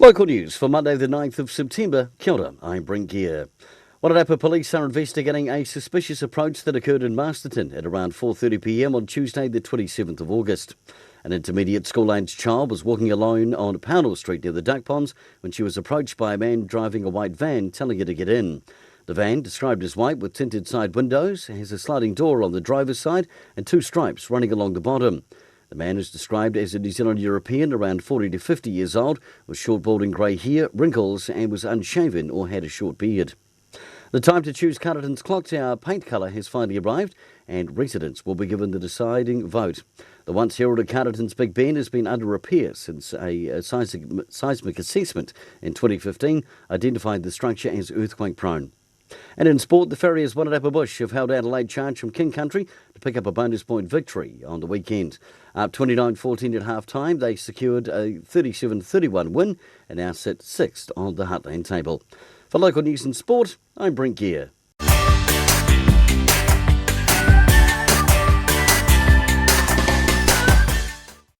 Local news for Monday the 9th of September. Kia ora, I'm Brent Gare. Wairarapa police are investigating a suspicious approach that occurred in Masterton at around 4:30pm on Tuesday the 27th of August. An intermediate school-aged child was walking alone on Pownell Street near the duck ponds when she was approached by a man driving a white van telling her to get in. The van, described as white with tinted side windows, has a sliding door on the driver's side and two stripes running along the bottom. The man is described as a New Zealand European around 40 to 50 years old, with short balding grey hair, wrinkles and was unshaven or had a short beard. The time to choose Carterton's clock tower paint colour has finally arrived and residents will be given the deciding vote. The once heralded Carterton's Big Ben has been under repair since a seismic assessment in 2015 identified the structure as earthquake prone. And in sport, the Farriers Wairarapa Bush have held out a late charge from King Country to pick up a bonus point victory on the weekend. Up 29-14 at half-time, they secured a 37-31 win and now sit sixth on the Heartland table. For local news and sport, I'm Brent Gare.